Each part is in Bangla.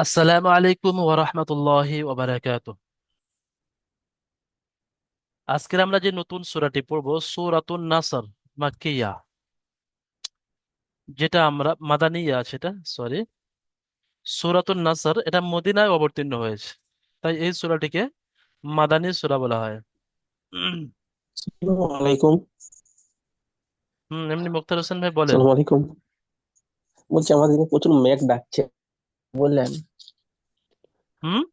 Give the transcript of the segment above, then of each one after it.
আসসালামু আলাইকুম ওয়া রাহমাতুল্লাহি ওয়া বারাকাতুহু। আজকে আমরা যে নতুন সূরাটি পড়ব সূরাতুন নাসর মাক্কিয়া, যেটা আমরা মাদানিয়া, সেটা সরি, সূরাতুন নাসর এটা মদিনায় অবতীর্ণ হয়েছে, তাই এই সূরাটিকে মাদানী সূরা বলা হয়। আসসালামু আলাইকুম। এমনি মুক্তার হোসেন ভাই বলেন। আসসালামু আলাইকুম। বলছি আমাদের এখানে প্রচুর মেঘ ডাকছে, বললেন। হুম।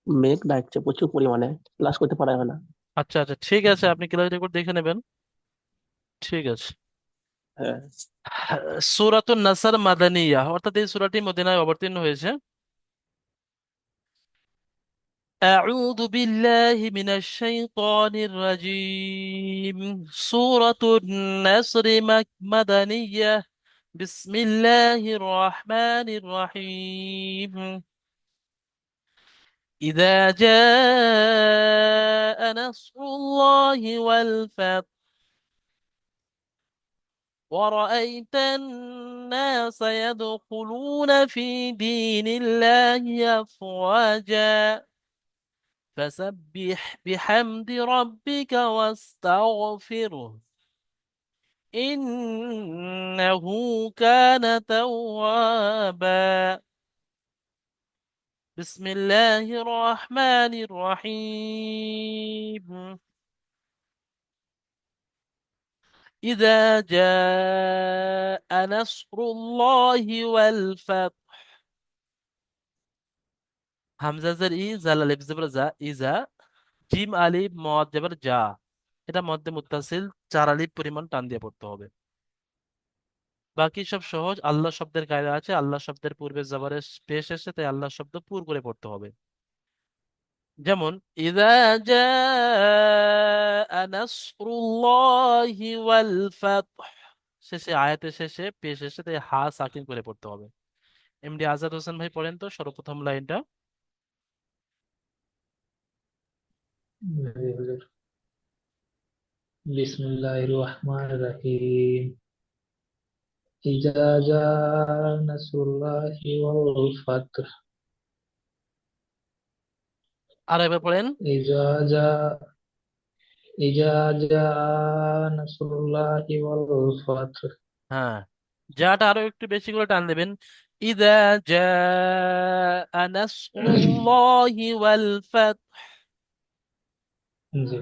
মেঘ ডাকছে প্রচুর পরিমাণে, ক্লাস করতে পারা যাবে না। আচ্ছা আচ্ছা, ঠিক আছে, আপনি ক্লাস রেকর্ড দেখে নেবেন। ঠিক আছে। হ্যাঁ। সূরাতুন নাসর মাদানিয়া, অর্থাৎ এই সূরাটি মদিনায় অবতীর্ণ হয়েছে। أعوذ بالله من الشيطان الرجيم. سورة النصر مدنية. بسم الله الرحمن الرحيم. إذا جاء نصر الله والفتح ورأيت الناس يدخلون في دين الله أفواجا فسبح بحمد ربك واستغفره إنه كان توابا. بسم الله الرحمن الرحيم. إذا جاء نصر الله والفتح. হামজা জের ই, জাল আলিফ জবর জা, ইজা, জিম আলিফ মদ জবর যা। এটা মধ্যে মুত্তাসিল, চার আলিফ পরিমাণ টান দিয়ে পড়তে হবে। বাকি সব সহজ। আল্লাহ শব্দের কায়দা আছে, আল্লাহ শব্দের পূর্বে জবরের পেশ এসে, তাই আল্লাহ শব্দ পুর করে পড়তে হবে। যেমন ইযা জাআ নাসরুল্লাহি ওয়াল ফাতহ, শেষে আয়াতের শেষে পেশ এসে, তাই হা সাকিন করে পড়তে হবে। এমডি আজাদ হোসেন ভাই পড়েন তো সর্বপ্রথম লাইনটা। জি হুজুর। বিসমিল্লাহির রহমানির রহিম। ইজা জা নাসরুল্লাহি ওয়াল ফাতহ। আর এবার পড়েন। ইজা জা ইজা জা নাসরুল্লাহি ওয়াল ফাতহ। হ্যাঁ, যাটা আরো একটু বেশি করে টান দেবেন। ইযা জাআ নাসরুল্লাহি ওয়াল ফাতহ। জি।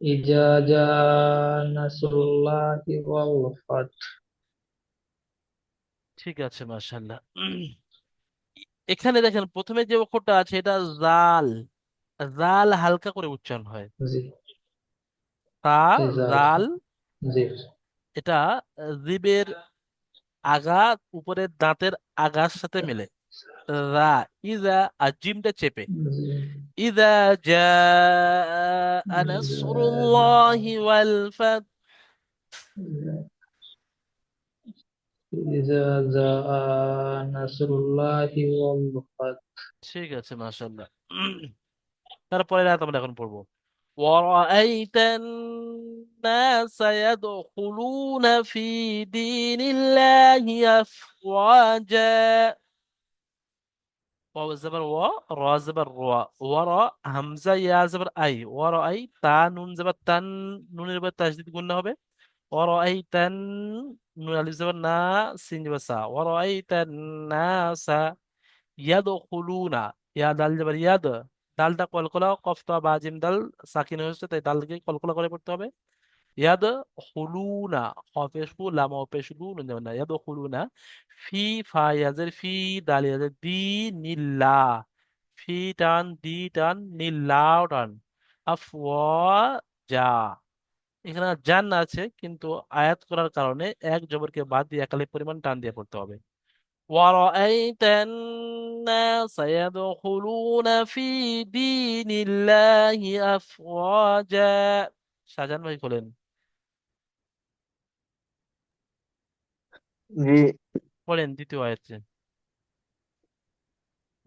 ইজা জা নাসরুল্লাহি ওয়াল ফাতহ। ঠিক আছে, মাশাআল্লাহ। এখানে দেখেন প্রথমে যে অক্ষরটা আছে এটা জাল। জাল হালকা করে উচ্চারণ হয়। জি। তা, ইজা জাল, জি এটা জিবের আগা উপরের দাঁতের আগার সাথে মিলে। রা, ইজা, আর জিমটা চেপে। জি। ইজা জাআ নাসরুল্লাহি ওয়াল ফাত। ইজা জা নাসরুল্লাহি ওয়াল ফাতহ। ঠিক আছে, মাশাআল্লাহ। তারপরে রাত আমরা এখন পড়বো। ورأيت الناس يدخلون في دين الله أفواجا. واو زبر و، را زبر را، ورا হামজা ইয়া জবর আই, ওয়ারা আই তা নুন জবর তান, নুনের উপর তাসদিদ গুণনা হবে। ওয়ারা আই তান, নুন আলিফ জবর না, সিন জবর সা, ওয়ারা আই তান নাসা ইয়াদখুলুনা, ইয়া দাল জবর ইয়াদ, দালটা কলকলা, কফতা বা জিম দাল সাকিন হয়েছে, তাই দালকে কলকলা করে পড়তে হবে। ইয়াদ খুলুনা, হফেশু লামা পেশলু নুন জবর না, ইয়াদ খুলুনা। ফি, ফা ইয়াজের ফি, দাল ইয়াজের দি, নিল্লা, ফি টান, দি টান, নিল্লাও টান, আফওয়াজা। এখানে জান আছে, কিন্তু আয়াত করার কারণে এক জবরকে বাদ দিয়ে একালিক পরিমাণ টান দিয়ে পড়তে হবে। ورأيت الناس يدخلون في دين الله أفواجا. শাহজাহান ভাই বলেন। জি। পড়েন দ্বিতীয় আয়াতে।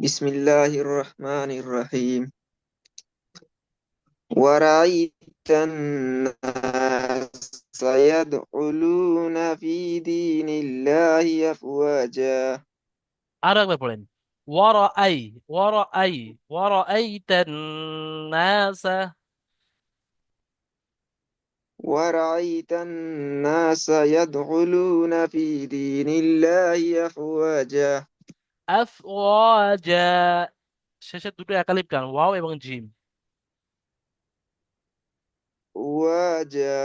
বিসমিল্লাহির রহমানির রহিম। ورأيت الناس يدخلون في دين الله أفواجا আরো একবার পড়েন। ওয়ারাআই ওয়ারাআই ওয়ারাআইতান নাসা। ورأيت الناس يدخلون في دين الله أفواجا আফওয়াজা। শেষের দুটো একালিপ টান, ওয়াও এবং জিম। أفواجا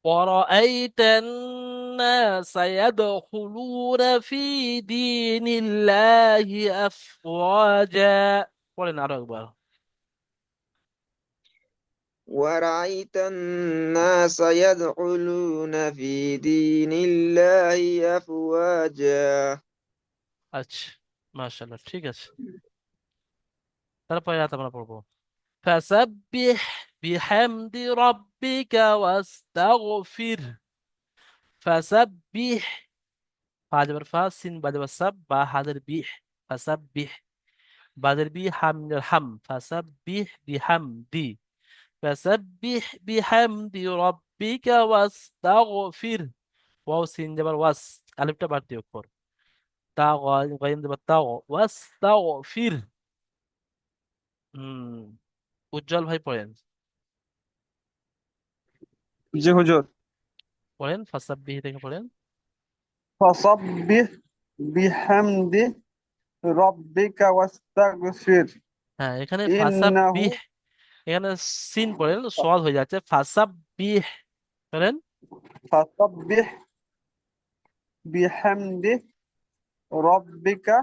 ورأيت الناس يدخلون في دين الله أفواجا. বলেন আরো একবার। ورأيت الناس يدخلون في دين الله أفواجا আচ্ছা, মাশাআল্লাহ, ঠিক আছে। তারপরে রাত আমরা পড়বো। فسبح بحمد ربك واستغفر। فسبح، ফাজর ফা সিন বাজে সাব বা হাজার বিহ। ফাসাব্বিহ বাজের বি হামদের হাম। ফাসাব্বিহ বিহামদি। ফাসাব্বিহ বিহামদি রাব্বিকা ওয়াস্তাগফির। ওয়াও সিন যাবার ওয়াস, আলিফটা বাড়তি অক্ষর। তা গাইন যাবার তাও, ওয়াস্তাগফির। হুম, উজ্জ্বল ভাই পড়েন। জি হুজুর। পড়েন ফাসাব্বিহ থেকে পড়েন। ফাসাব্বিহ বিহামদি রব্বিকা ওয়াস্তাগফির হ্যাঁ, এখানে ইন্নাহু ফাসাব্বিহ, এখানে সিন পড়েন, সওয়াল হয়ে যাচ্ছে। ফাসাব্বিহ পড়েন। ফাসাব্বিহ বিহামদি রব্বিকা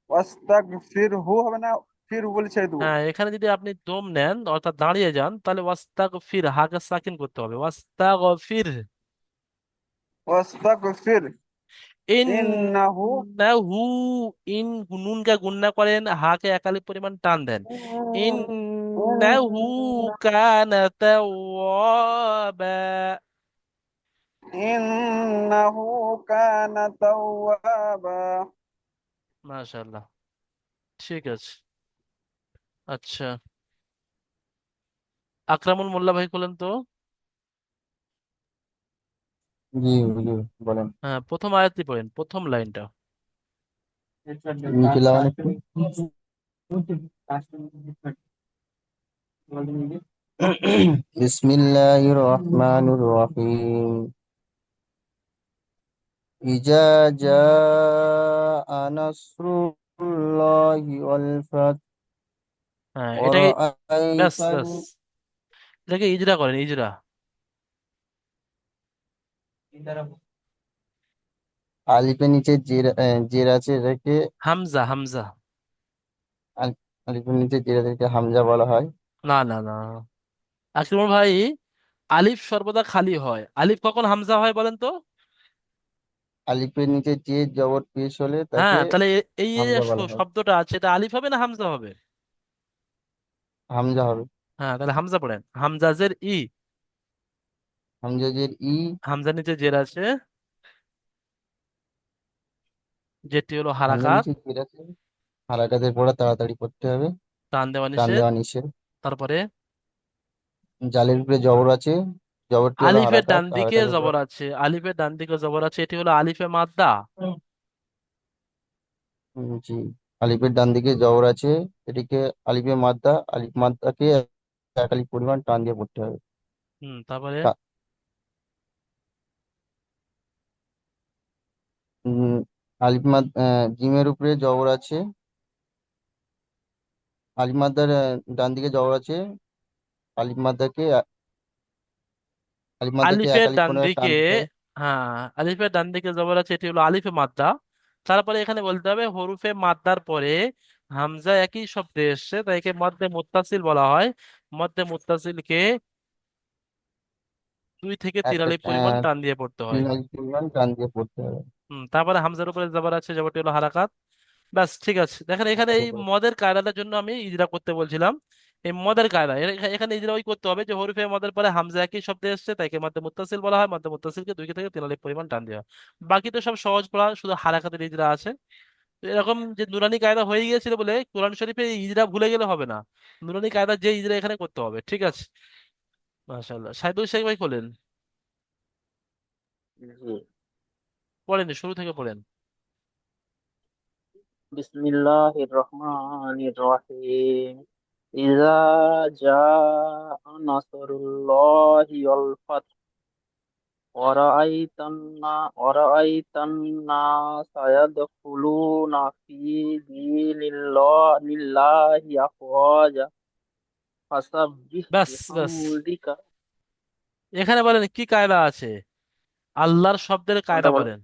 ওয়াস্তাগফিরহু হবে না, ফির বলে ছেড়ে দেবো। হ্যাঁ, এখানে যদি আপনি দম নেন অর্থাৎ দাঁড়িয়ে যান তাহলে ওয়াস্তাগফির, হাকে সাকিন করতে হবে, ওয়াস্তাগফির। ওয়াস্তাগফির ইন্নাহু ইন্নাহু, ইন নুনকে গুণনা করেন, হাকে একালিপ পরিমাণ টান দেন। ইন্নাহু কানা তাওয়াবা। ইন্নাহু কানা তাওয়াবা। মাশাআল্লাহ, ঠিক আছে। আচ্ছা, আকরামুল মোল্লা ভাই বলেন তো। জি হুজুর, বলেন। হ্যাঁ, প্রথম আয়াতটি পড়েন, প্রথম লাইনটা। নিচে লাগান একটু। বিসমিল্লাহির রহমানির রহিম। ইজা জাআ নাসরুল্লাহি ওয়াল ফাত হ্যাঁ, ওয়া এটাকে ব্যাস রাআইতাল। ব্যাস, এটাকে ইজরা করেন, ইজরা। আলিফের নিচে জের জের আছে, এটাকে হামজা হামজা। আলিফের নিচে জের আছে, এটাকে হামজা বলা হয়। না না না, আকরামুল ভাই, আলিফ সর্বদা খালি হয়, আলিফ কখন হামজা হয় বলেন তো? আলিফের নিচে যে জবর পেশ হলে হ্যাঁ, তাকে তাহলে এই যে হামজা বলা হয়। শব্দটা আছে, এটা আলিফ হবে না হামজা হবে? হামজা হবে। হ্যাঁ, তাহলে হামজা পড়েন, হামজাজের ই। হামজা জের ই। হামজার নিচে জের আছে, যেটি হলো হামজার হারাকাত, নিচে জের আছে, হারাকাতের পড়া তাড়াতাড়ি করতে হবে। টান দেওয়া টান নিষেধ। দেওয়া নিষেধ। তারপরে জালের উপরে জবর আছে, জবরটি হলো আলিফের হারাকাত, ডান দিকে হারাকাতের পর। জবর আছে, আলিফের ডান দিকে জবর আছে, এটি হলো আলিফে মাদ্দা। জি। আলিফের ডান দিকে জবর আছে, এটিকে আলিফে মাদ্দা, আলিফ মাদ্দাকে এক আলিফ পরিমাণ টান দিয়ে পড়তে হবে। তারপরে তা- উম, আলিফ মাদ জিমের উপরে জবর আছে, আলিফ মাদ্দার ডান দিকে জবর আছে, আলিফ মাদ্দাকে আলিফ মাদ্দাকে এক আলিফের আলিফ ডান পরিমাণ টান দিকে, দিতে হবে। হ্যাঁ, আলিফের ডান দিকে জবর আছে, এটি হলো আলিফে মাদ্দা। তারপরে এখানে বলতে হবে হরুফে মাদ্দার পরে হামজা একই শব্দে এসছে, তাই একে মদ্দে মুত্তাসিল বলা হয়। মদ্দে মুত্তাসিলকে 2 থেকে 3 একটা আলিফ পরিমাণ টান দিয়ে পড়তে হয়। তিন আলিফ পরিমাণ টান দিয়ে পড়তে হবে। তারপরে হামজার উপরে জবর আছে, জবরটি হলো হারাকাত। ব্যাস, ঠিক আছে। দেখেন এখানে এই হারাকাতের পর। মদের কায়দাটার জন্য আমি ইজরা করতে বলছিলাম। এই মদের কায়দা এখানে ইজরা ওই করতে হবে যে হরফে মদের পরে হামজা একই শব্দে এসছে, তাইকে মধ্যে মুত্তাসিল বলা হয়, মধ্যে মুত্তাসিলকে 2 থেকে 3 আলিফ পরিমাণ টান দেওয়া হয়। বাকি তো সব সহজ পড়া, শুধু হারাকাতের ইজরা আছে। তো এরকম যে নুরানি কায়দা হয়ে গিয়েছিল বলে কোরআন শরীফে এই ইজরা ভুলে গেলে হবে না। নুরানি কায়দা যে ইজরা এখানে করতে হবে, ঠিক আছে। মাশাআল্লাহ, সাইদুল শেখ ভাই খোলেন, জি। পড়েন শুরু থেকে পড়েন। বিসমিল্লাহির রহমানির রহিম। ইযা জাআ নাসরুল্লাহি ওয়াল ফাত ওয়ারাআইতান নাসা ইয়াদখুলুনা ফি দীনিল্লাহি আফওয়াজা ফাসাব্বিহ ব্যাস ব্যাস, বিহামদিকা। এখানে বলেন কি কায়দা আছে, আল্লাহর শব্দের কোনটা কায়দা বলো? বলেন।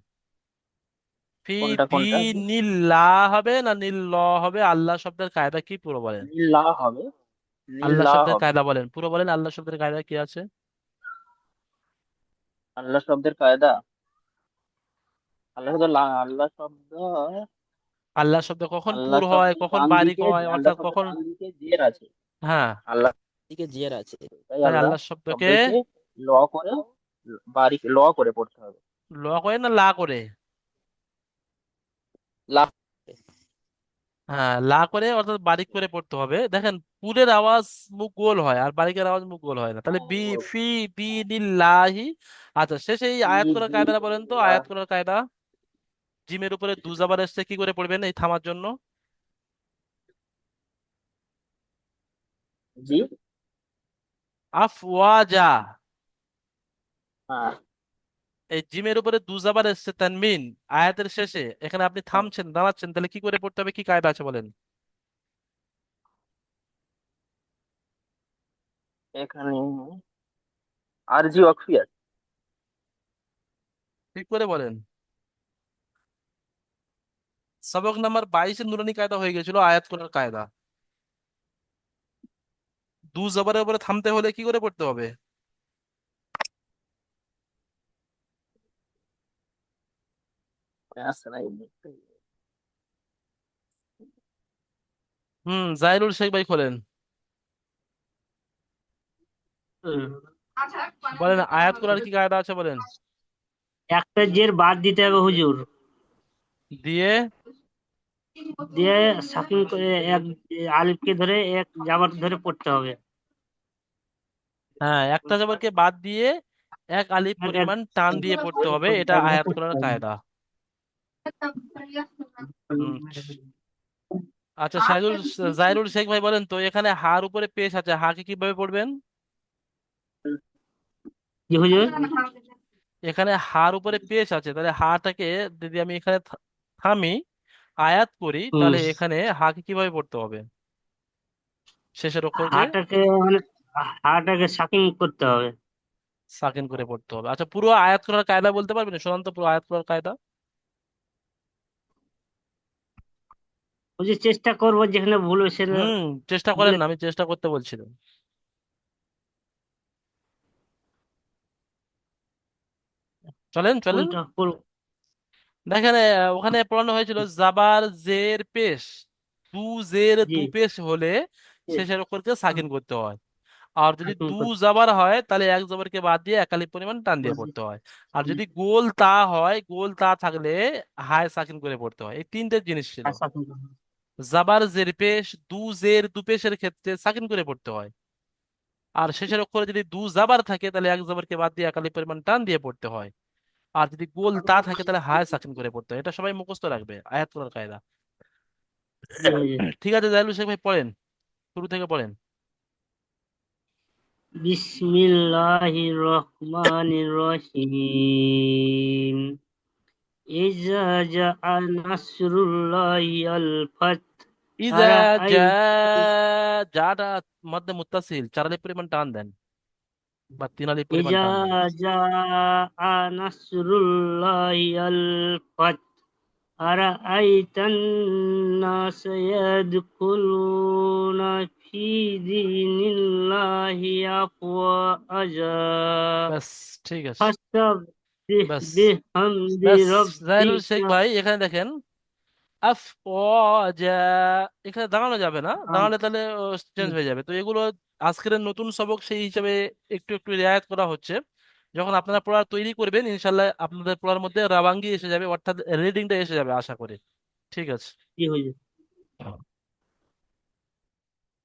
ফি কোনটা কোনটা? দীনিল্লাহ হবে না নিল্লাহ হবে, আল্লাহ শব্দের কায়দা কি পুরো বলেন। লিল্লাহ হবে, আল্লাহ লিল্লাহ শব্দের হবে। কায়দা বলেন, পুরো বলেন আল্লাহ শব্দের কায়দা কি আছে। আল্লাহ শব্দের কায়দা, আল্লাহ শব্দ, আল্লাহ শব্দ কখন আল্লাহ পুর হয়, শব্দের কখন ডান বারিক দিকে, হয়, আল্লাহ অর্থাৎ শব্দের কখন। ডান দিকে জের আছে। হ্যাঁ, আল্লাহ দিকে জের আছে, তাই তাই আল্লাহ আল্লাহ শব্দকে শব্দকে ল করে, বারিক ল করে পড়তে হবে। ল করে না লা করে। লা। হ্যাঁ, লা করে অর্থাৎ বারিক করে পড়তে হবে। দেখেন, পুরের আওয়াজ মুখ গোল হয় আর বারিকের আওয়াজ মুখ গোল হয় না, তাহলে বি ফি বি নিল্লাহি। আচ্ছা, শেষে এই আয়াত করার কায়দাটা বলেন তো, আয়াত করার কায়দা। জিমের উপরে দু জাবার এসছে, কি করে পড়বেন এই থামার জন্য। জি। আফওয়াজা, হ্যাঁ। এই জিমের উপরে দু জাবার এসছে তানমিন আয়াতের শেষে, এখানে আপনি থামছেন দাঁড়াচ্ছেন, তাহলে কি করে পড়তে হবে, কি কায়দা আছে বলেন। এখানে আরজি ওয়াকফিয়াত। ঠিক করে বলেন। সবক নাম্বার 22 নুরানি কায়দা হয়ে গেছিল আয়াত করার কায়দা। দু জবরের উপরে থামতে হলে কি করে পড়তে হবে। আছে না? জাহিরুল শেখ ভাই খোলেন, হুম। বলেন আয়াত করার কি কায়দা আছে বলেন। একটা জের বাদ দিতে হবে হুজুর, দিয়ে দিয়ে সাকিন করে এক আলিফকে ধরে এক জাবার ধরে পড়তে হবে। হ্যাঁ, একটা জবরকে বাদ দিয়ে এক আলিফ এক এক পরিমাণ টান দিয়ে পড়তে হবে, এটা একবার আয়াত পড়তে করার হবে। কায়দা। হুম। আচ্ছা, জাহিরুল শেখ ভাই বলেন তো, এখানে হার উপরে পেশ আছে, হাকে কিভাবে পড়বেন। জি হুজুর। এখানে হার উপরে পেশ আছে, তাহলে হাটাকে যদি আমি এখানে থামি আয়াত করি, হুম। তাহলে এখানে হাকে কিভাবে পড়তে হবে, শেষের অক্ষরকে হাটাকে মানে হাটাকে সাকিন করতে হবে। সাকিন করে পড়তে হবে। আচ্ছা, পুরো আয়াত করার কায়দা বলতে পারবেন, শোনান তো পুরো আয়াত করার কায়দা। হুজুর চেষ্টা করবো, যেখানে ভুল হয়েছে চেষ্টা করেন বলে। না, আমি চেষ্টা করতে বলছিলাম। চলেন চলেন। কোনটা করবো? দেখেন, ওখানে পড়ানো হয়েছিল জাবার জের পেশ, দু জের জি। দু পেশ হলে শেষের অক্ষরকে সাকিন করতে হয়। আর যদি সাকিন দু করতে জাবার হয় তাহলে এক জবরকে বাদ দিয়ে এক আলিফ পরিমাণ টান দিয়ে হবে। পড়তে হয়। আর যদি গোল তা হয়, গোল তা থাকলে হায় সাকিন করে পড়তে হয়। এই তিনটে জিনিস ছিল। আর সাকিন করতে হবে। জাবার জের পেশ, দু জের দু পেশের ক্ষেত্রে সাকিন করে পড়তে হয়। আর শেষের অক্ষরে যদি দু জাবার থাকে তাহলে এক জবরকে বাদ দিয়ে এক আলিফ পরিমাণ টান দিয়ে পড়তে হয়। আর যদি গোল তা থাকে তাহলে হায় সাকিন করে পড়তে হয়। এটা সবাই মুখস্থ রাখবে, আয়াত করার কায়দা। জি হুজুর। ঠিক আছে, জাহিলুল শেখ ভাই পড়েন, শুরু থেকে পড়েন। বিসমিল্লাহির রহমানির রহিম। ইজা জাআ নাসরুল্লাহি আল ফাত ইজা যা, আরাআই যাটা মধ্যে মুত্তাসিল, চার আলিফ পরিমাণ টান দেন বা তিন আলিফ পরিমাণ ইজা টান দেন। জাআ নাসরুল্লাহি আল ফাত আরাআইতান নাস ইয়াদখুলুনা ফি দীনিল্লাহি আফওয়াজা ব্যাস, ঠিক আছে। ফাসাব্বিহ ব্যাস বিহামদি ব্যাস, জাহিরুল শেখ রাব্বিকা। ভাই এখানে দেখেন, আফ ও যা, এখানে দাঁড়ানো যাবে না, দাঁড়ালে তাহলে চেঞ্জ হয়ে যাবে। তো এগুলো আজকের নতুন সবক, সেই হিসাবে একটু একটু রেয়ায়ত করা হচ্ছে। যখন আপনারা পড়া তৈরি করবেন ইনশাল্লাহ আপনাদের পড়ার মধ্যে রাবাঙ্গি এসে যাবে, অর্থাৎ রিডিংটা এসে যাবে আশা করি। ঠিক আছে। কি হয়েছে?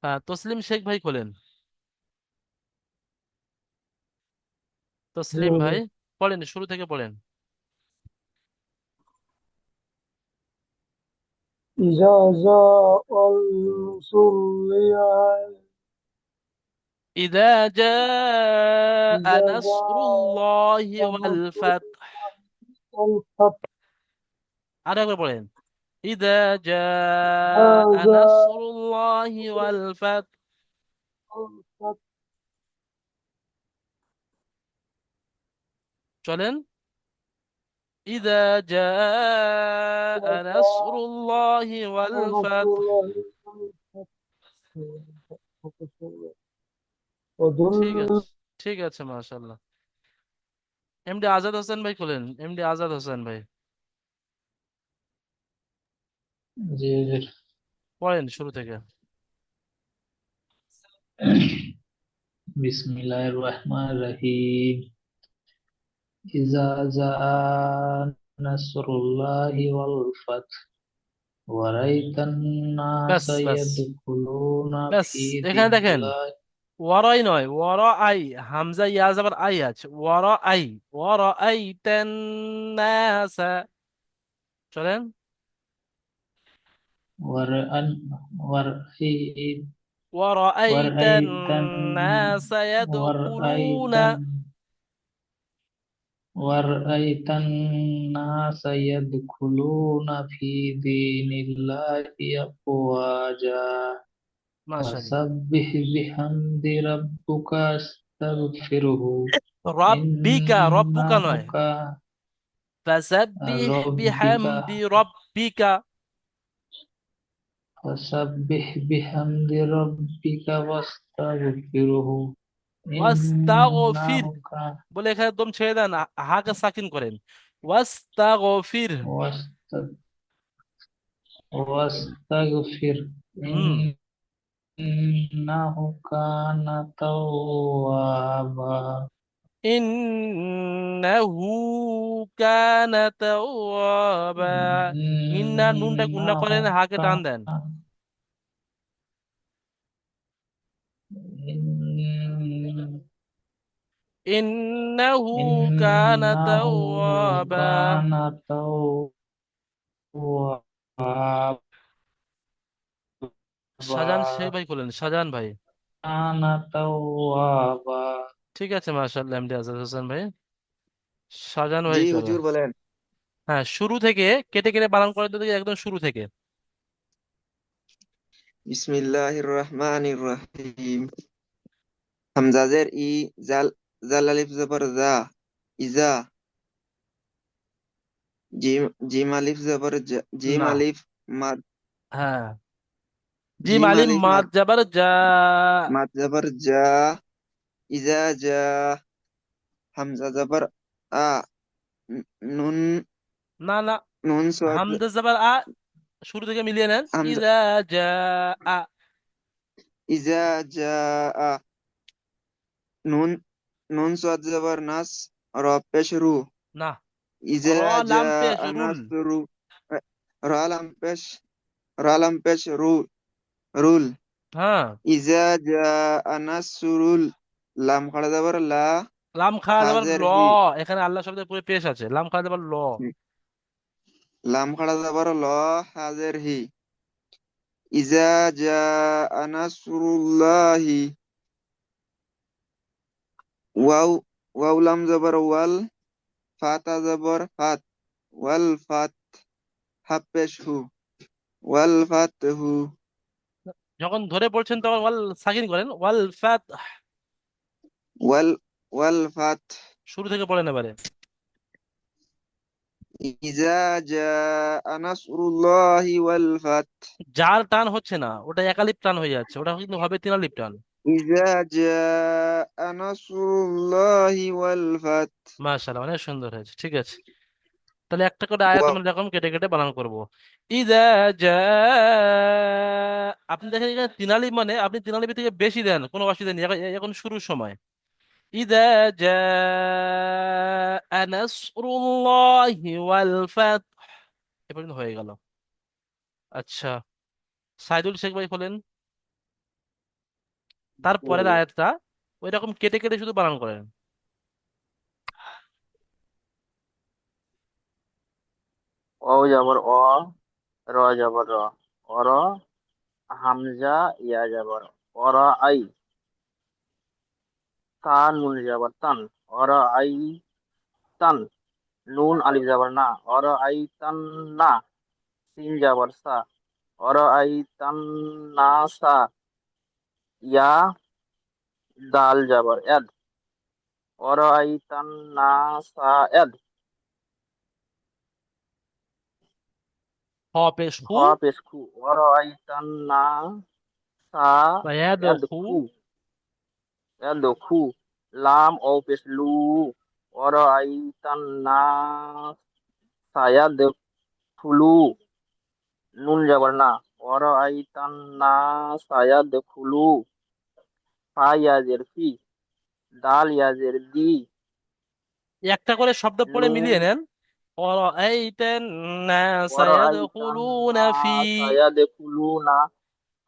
হ্যাঁ, তসলিম শেখ ভাই খোলেন, তসলিম ভাই পড়েন, শুরু থেকে পড়েন। إذا جاء النصر إذا جاء إذا نصر الله جاء نصر والفتح والفتح আর একবার পড়েন إذا جاء هذا نصر الله والفتح الفتح চলেন إذا جاء نصر الله نصر والفتح الله ঠিক وذل আছে ঠিক আছে মাশাআল্লাহ এমডি আজাদ হোসেন ভাই খোলেন এমডি আজাদ হোসেন ভাই জি হুজুর। পড়েন শুরু থেকে বিসমিল্লাহির রহমানির রহিম ইজা জাআ নাসরুল্লাহি ওয়াল ফাতহ ওয়া রাআইতান ব্যাস নাসা ব্যাস ইয়াদখুলুনা ব্যাস ফি এখানে দেখেন দীনিল্লাহি ওয়ারাই নয় ওয়ারা আই হামজা ইয়া যাবার আই আছে ওয়ারা আই তেন নাসা চলেন ওয়ারআন ওয়ারআই ورأيت ওয়ারআইতান الناس يدخلون ওয়ারআইতান ওয়ারআইতান নাসা ইয়াদখুলুনা ফি দীনিল্লাহি আফওয়াজা ما شاء الله وسبح بحمد ربك واستغفره ربك إنه نوع كان فسبح ربك بحمد ربك فسبح بحمد ربك واستغفره إنه واستغفر كان বলে এখানে একদম ছেড়ে দেন হাকে সাকিন করেন واستغفر واست- واستغفر হুম إنه كان توابا إنه كان توابا ইন্না নুনটা গুন্না إنه করেন হাকে টান كان দেন إن إنه كان إنه توابا كان توابا শাহজাহান শেখ ভাই করলেন শাহজাহান ভাই كان توابا ঠিক আছে মাশাআল্লাহ এমডি আজাদ হোসেন ভাই শাহজাহান ভাই জি চলো হুজুর বলেন। হ্যাঁ শুরু থেকে কেটে কেটে বানান করে দিতে একদম শুরু থেকে বিসমিল্লাহির রহমানির রহিম। হামজাজের ই, জাল জাল আলিফ জবর জা, ইজা। জিম জিম আলিফ জবর জা, জিম না আলিফ মাদ, হ্যাঁ জিম জিম আলিম আলিফ মাদ মাদ, জাবার যা মাদ জবর জা, ইজা জা। হামজা জবর আ, নুন না না নুন সোয়াদ, হামদা জাবার আ শুরু থেকে মিলিয়ে নেন হামজা ইজা জা আ ইজা জা আ, নুন নুন সোয়াদ জবর নাস, র পেশ রু, না ইজা র জা লাম পেশ রুল নাসরু, রা লাম পেশ, রা লাম পেশ রু, রুল। হ্যাঁ ইজা জা নাসরুল, লাম খাড়া জবর লা, লাম খাড়া জাবার হাজের ল হি, এখানে আল্লাহ শব্দের পুরো পেশ আছে লাম খাড়া জাবার ল লাম খাড়া জবর ল, হাজের হি। ইজা জা নাসরুল্লাহি, ওয়াও ওয়াও লাম জবর ওয়াল, ফাতা জবর ফাত, ওয়াল ফাত, হাপ্পেশ হু, ওয়াল ফাত হু, যখন ধরে পড়ছেন তখন ওয়াল সাকিন করেন ওয়াল ফাত ওয়াল ওয়াল ফাত। শুরু থেকে পড়েন এবারে ইজা জা নাসরুল্লাহি ওয়াল ফাত, যার টান হচ্ছে না ওটা একালিপ টান হয়ে যাচ্ছে ওটা কিন্তু হবে তিনালিপ টান ইজা জা নাসরুল্লাহি ওয়াল ফাত। মাশাআল্লাহ অনেক সুন্দর হয়েছে ঠিক আছে তাহলে একটা করে আয়াত ওয়া- আমরা এরকম কেটে কেটে বানান করব ইদা জা আপনি দেখেন এখানে তিনালি মানে আপনি তিনালি থেকে বেশি দেন কোনো অসুবিধা নেই এখন শুরুর সময় ইদা জা নাসরুল্লাহি ওয়াল ফাত এ পর্যন্ত হয়ে গেল আচ্ছা সাইদুল শেখ ভাই বলেন তারপরের আয়াতটা ওই রকম কেটে কেটে শুধু বানান করেন অ যাবার অ, র জবর র, অর, হামজা ইয়া জবর অর আই, তা নুন জবর তান, অর আই তান, নুন আলিফ জবর না, অর আই তান না, সিন জবর সা, অর আই তান না সা, ইয়া দাল জবর এদ, অর আই তান না সা এদ, হ পেশ খ হু, পেশ খু, অর আই তান না সা সায়াদ এদ হু, খু, এদ খু, লাম ও পেশ লু, অর আই তান না সায়াদ ফুলু, নুন জবর না, অর আই তান না সায়াদ ফুলু, ফা ইয়াজের ফি, দাল ইয়াজের দি, একটা করে শব্দ পড়ে নুন, মিলিয়ে নেন। অরাআইতান নাস অর আই তান ইয়াদখুলুনা না ফি, সায়াদ ফুলু না,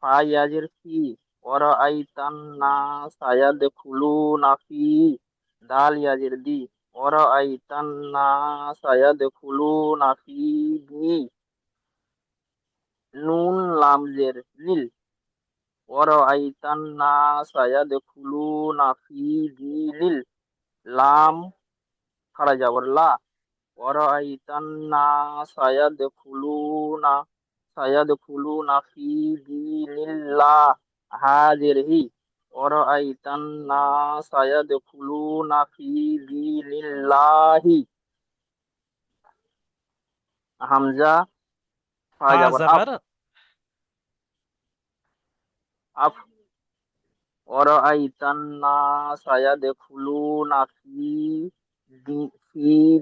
ফা ইয়াজের ফি, অর আই তান না সায়াদ ফুলু না ফি, দাল ইয়াজের দি, অর আই তান না সায়াদ ফুলু না ফি দি, নুন লামজের নীল, অর আই তান না সায়াদ ফুলু না ফি দিনিল, লাম খারা যাবর লা, ওয়ারাআইতান নাস ইয়াদখুলুনা ফি দীনিল্লাহ হাজিরহি, ওয়ারাআইতান নাস ইয়াদখুলুনা ফি দীনিল্লাহি, হামজা ফা ফা যাবর আফ, জাবার, আফ, ওয়ারাআইতান নাস ইয়াদখুলুনা ফি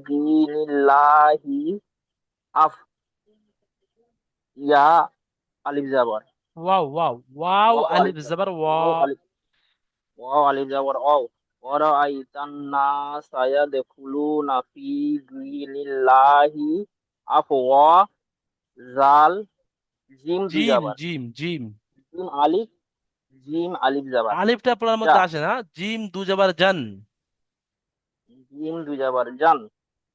দীনিল্লাহি আফ, ইয়া আলিফ যাবর, ওয়াও ওয়াও ওয়াও ওয়াও আলিফ আলিফ যাবর, জাবার ওয়া, ওয়াও আলিফ, ওয়াও আলিফ যাবর অও, ওয়ারাআইতান নাস ইয়াদখুলুনা ফি দীনিল্লাহি আফওয়া, জাল, জিম দুই জিম যাবার, জিম জিম, জিম আলিফ, জিম আলিফ যাবার, আলিফটা পড়ার যা, মধ্যে আসে না, জিম দু জাবার জান। জিম দুই যাবার জান,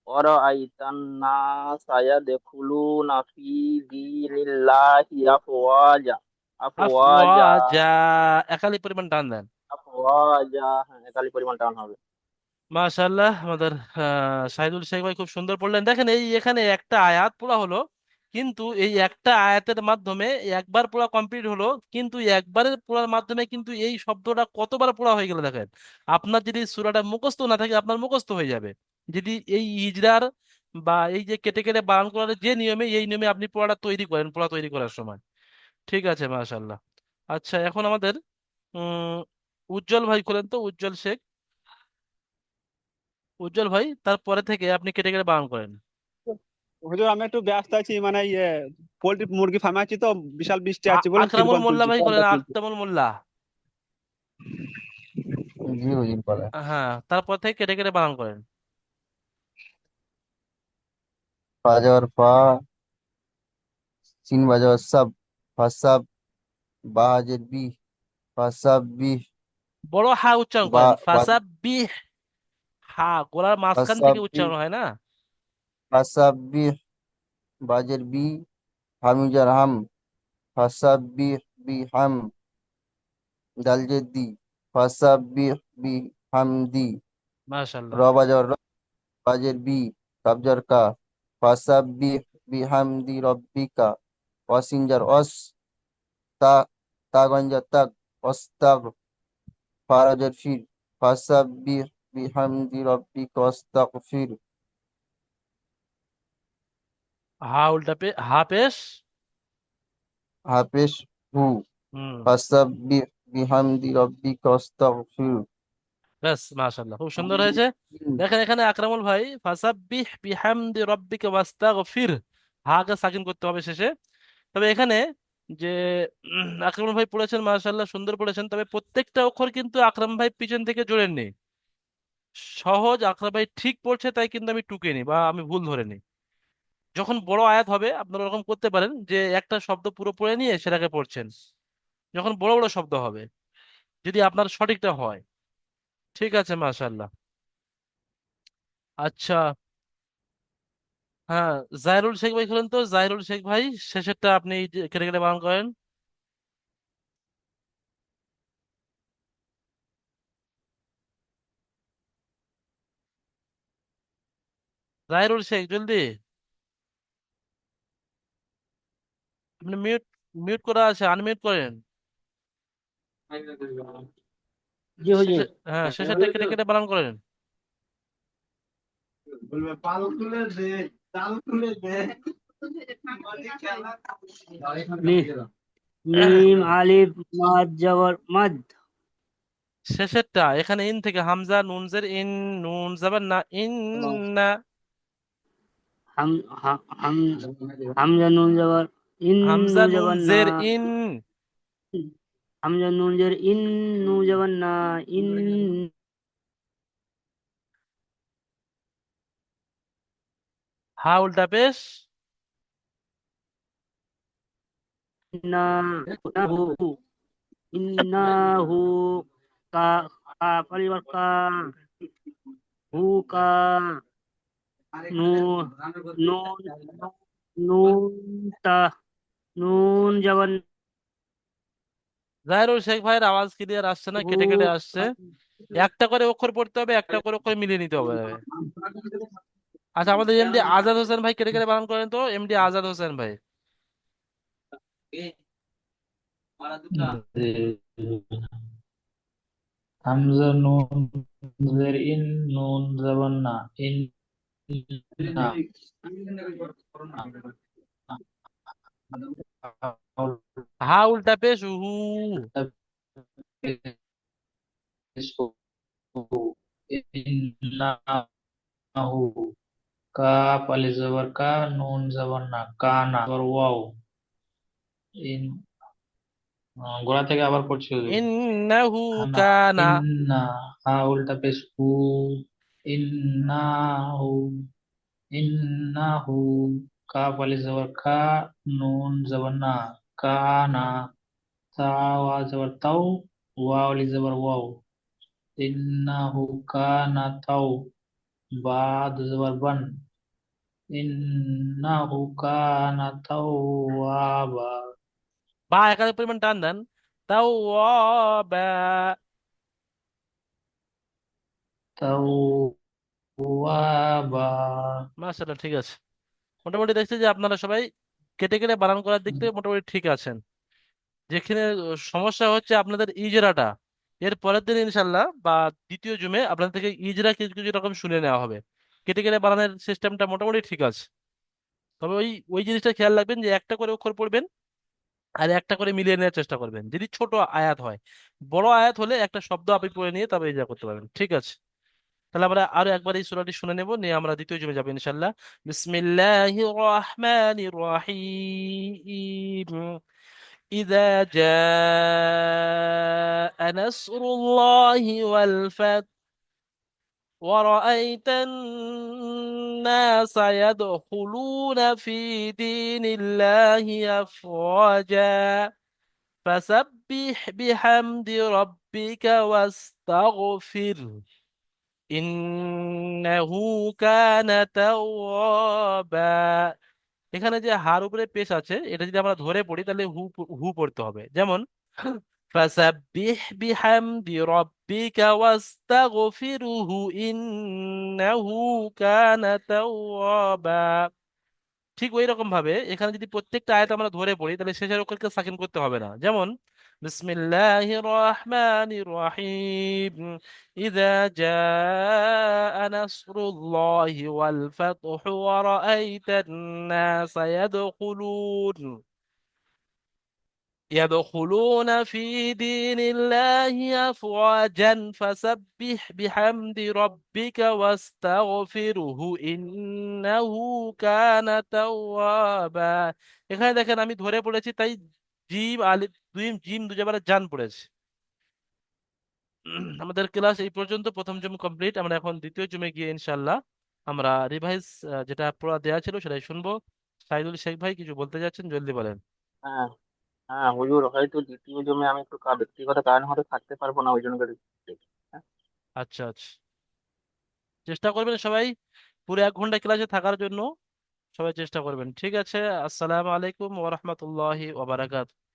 ওয়ারাআইতান নাস ইয়াদখুলুনা ফি দীনিল্লাহি আফওয়াজা, আফওয়াজা, আফওয়াজা, একালি পরিমাণ টান দেন। আফওয়াজা, হ্যাঁ একালি পরিমাণ টান হবে। মাশাআল্লাহ, আমাদের শাহিদুল শেখ ভাই খুব সুন্দর পড়লেন। দেখেন এই এখানে একটা আয়াত পড়া হলো, কিন্তু এই একটা আয়াতের মাধ্যমে একবার পড়া কমপ্লিট হলো, কিন্তু একবারের পড়ার মাধ্যমে কিন্তু এই শব্দটা কতবার পড়া হয়ে গেল দেখেন। আপনার যদি সূরাটা মুখস্থ না থাকে আপনার মুখস্থ হয়ে যাবে, যদি এই ইজরার বা এই যে কেটে কেটে বানান করার যে নিয়মে, এই নিয়মে আপনি পড়াটা তৈরি করেন পড়া তৈরি করার সময়। ঠিক আছে, মাশাআল্লাহ। আচ্ছা, এখন আমাদের উম উজ্জ্বল ভাই খোলেন তো, উজ্জ্বল শেখ। উজ্জ্বল ভাই, তারপরে থেকে আপনি কেটে কেটে বানান করেন। হুজুর আমি একটু ব্যস্ত আছি, মানে পোল্ট্রি মুরগি ফার্মে আছি তো, বিশাল বৃষ্টি আছে, বলুন আকরামুল তিরপল মোল্লা তুলছি, ভাই কলটা করেন, তুলছি। আকরামুল মোল্লা। জি হুজুর বলে, হ্যাঁ, তারপর থেকে কেটে কেটে বানান করেন। ফা যাওয়ার ফা, সিন বাজাওয়ার সাব, ফাসাব, বা হাজের বি, ফাসাব বি, বড় হা উচ্চারণ বা করেন, বা ফাসাব্বিহ। হা গলার মাঝখান ফাসাব থেকে বি, উচ্চারণ হয় না। ফাসাব বি, বাজের বি, হামিজার হাম, ফাসাব বি হাম, দালজের দি, ফাসাব বি হামদি, র মাশাআল্লাহ। বাজাওয়ার র, বাজের বি, কাবজার কা, ফাসাব বি হামদি রব্বিকা, ওয়াসিনজার অস, তা, তাগঞ্জার তাক, অস্তাগ, ফারাজের ফির, ফাসাব্বিহ বিহামদি রাব্বিকা ওয়াস্তাগফির, হা উল্টা পে হা পেশ। হাফেজ হু, হুম, ফাসাব্বিহ বিহামদি রাব্বিকা ওয়াস্তাগফির, ব্যাস, মাশাআল্লাহ, খুব সুন্দর হয়েছে। দেখেন এখানে আকরামুল ভাই ফাসাব্বিহ বিহামদি রাব্বিকা ওয়াস্তাগফির, হাকে সাকিন করতে হবে শেষে। তবে এখানে যে আকরামুল ভাই পড়েছেন, মাশাআল্লাহ সুন্দর পড়েছেন, তবে প্রত্যেকটা অক্ষর কিন্তু আকরাম ভাই পিছন থেকে জোড়েননি। সহজ, আকরাম ভাই ঠিক পড়ছে তাই কিন্তু আমি টুকে নি বা আমি ভুল ধরে নি। যখন বড় আয়াত হবে আপনারা ওরকম করতে পারেন যে একটা শব্দ পুরো পড়ে নিয়ে সেটাকে পড়ছেন, যখন বড় বড় শব্দ হবে, যদি আপনার সঠিকটা হয়। ঠিক আছে, মাশাআল্লাহ। আচ্ছা, হ্যাঁ, জাহিরুল শেখ ভাই খুলেন তো, জাহিরুল শেখ ভাই শেষেরটা আপনি কেটে কেটে বানান করেন। জাহিরুল শেখ জলদি, আপনি মিউট, মিউট করা আছে, আনমিউট করেন। জি হুজুর। শেষে, হ্যাঁ শেষেরটা কেটে কেটে বানান করেন। মি- মিম আলিফ মাদ জবর মাদ। শেষেরটা এখানে ইন থেকে হামজা নুন জের ইন, নুন যাবেন না ইন না। হাম হাম হামজা নুন জবর ইন, হামজা নু নুন জবর না, জের ইন। হামজা নুন জবর ইন, নু জবর না, ইন হা উল্টা পেশ। না, হু, ইন্নাহু, কা, কা পরিবার কা, হু কা, নু, নুন, নুন তা, নুন জবর জাহিরুল শেখ ভাইয়ের আওয়াজ ক্লিয়ার আসছে না, হু, কেটে কেটে আসছে। একটা করে অক্ষর পড়তে হবে, একটা করে অক্ষর মিলিয়ে নিতে হবে। আচ্ছা, আমাদের এমডি আজাদ হোসেন ভাই কেটে কেটে বানান করেন তো, এমডি আজাদ হোসেন ভাই। হামজা নুন জের ইন, নুন জবর না, ইন না, হা উল্টা পেশ হু। ইন্নাহু, কাফ আলিফ জবর কা, নুন জবর না, কানা জবর ওয়াও, ইন গোড়া থেকে আবার পড়ছি হুজুর। ইন্নাহু হানা, কানা। ইন্না, হা উল্টা পেশ হু, ইন্নাহু, ইন্নাহু, কাফ আলিফ জবর খা, নুন জবর না, কানা, তা ওয়া জবর তাও, ওয়াও আলিফ জবর ওয়াও, ইন্নাহু কানা তাও, বা দু জবর বান, ইন্নাহু কানা তাওয়াবা, বা একাধিক পরিমাণ টান দেন। তাও বা। তাওয়াবা। মাশাআল্লাহ, ঠিক আছে। মোটামুটি দেখছি যে আপনারা সবাই কেটে কেটে বানান করার দিক থেকে মোটামুটি ঠিক আছেন। যেখানে সমস্যা হচ্ছে আপনাদের ইজরাটা, এর পরের দিন ইনশাল্লাহ বা দ্বিতীয় জুমে আপনাদের থেকে ইজরা কিছু কিছু রকম শুনে নেওয়া হবে। কেটে কেটে বানানোর সিস্টেমটা মোটামুটি ঠিক আছে। তবে ওই ওই জিনিসটা খেয়াল রাখবেন যে একটা করে অক্ষর পড়বেন আর একটা করে মিলিয়ে নেওয়ার চেষ্টা করবেন, যদি ছোট আয়াত হয়। বড় আয়াত হলে একটা শব্দ আপনি পড়ে নিয়ে তবে ইজরা করতে পারবেন, ঠিক আছে? তাহলে আমরা আরো একবার এই সূরাটি শুনে নেব, নিয়ে আমরা দ্বিতীয় জুমে যাবো ইনশাল্লাহ। বিসমিল্লাহির রহমানির রহিম। إذا جاء نصر الله والفتح ورأيت الناس يدخلون في دين الله أفواجا فسبح بحمد ربك واستغفر إنه كان توابا। এখানে যে হার উপরে পেশ আছে, এটা যদি আমরা ধরে পড়ি তাহলে হু হু পড়তে হবে। যেমন ফাসাব্বিহ বিহামদি রাব্বিকা ওয়াস্তাগফিরুহু ইন্নাহু কানা তাওয়াবা। ঠিক ওই রকম ভাবে এখানে যদি প্রত্যেকটা আয়াত আমরা ধরে পড়ি তাহলে শেষের অক্ষরকে সাকিন করতে হবে না। যেমন বিসমিল্লাহির রহমানির রহিম। ইযা জাআ নাসরুল্লাহি ওয়াল ফাতহু ওয়া রাআইতান নাসা يدخلون في دين الله أفواجا فسبح بحمد ربك واستغفره إنه كان توابا। এখানে দেখেন আমি ধরে পড়েছি তাই জিম আলিফ দুই জিম দুজাবারে জান পড়েছে। আমাদের ক্লাস এই পর্যন্ত, প্রথম জুম কমপ্লিট। আমরা এখন দ্বিতীয় জুমে গিয়ে ইনশাল্লাহ আমরা রিভাইজ যেটা পড়া দেওয়া ছিল সেটাই শুনবো। সাইদুল শেখ ভাই কিছু বলতে যাচ্ছেন, জলদি বলেন। হ্যাঁ, হ্যাঁ হুজুর, হয়তো দ্বিতীয় জমে আমি একটু ব্যক্তিগত কারণে হয়তো থাকতে পারবো না, ওই জন্য করে হ্যাঁ। আচ্ছা আচ্ছা, চেষ্টা করবেন সবাই পুরো 1 ঘন্টা ক্লাসে থাকার জন্য। সবাই চেষ্টা করবেন। ঠিক আছে। আসসালামু আলাইকুম ওয়া রাহমাতুল্লাহি ওয়া বারাকাতুহু।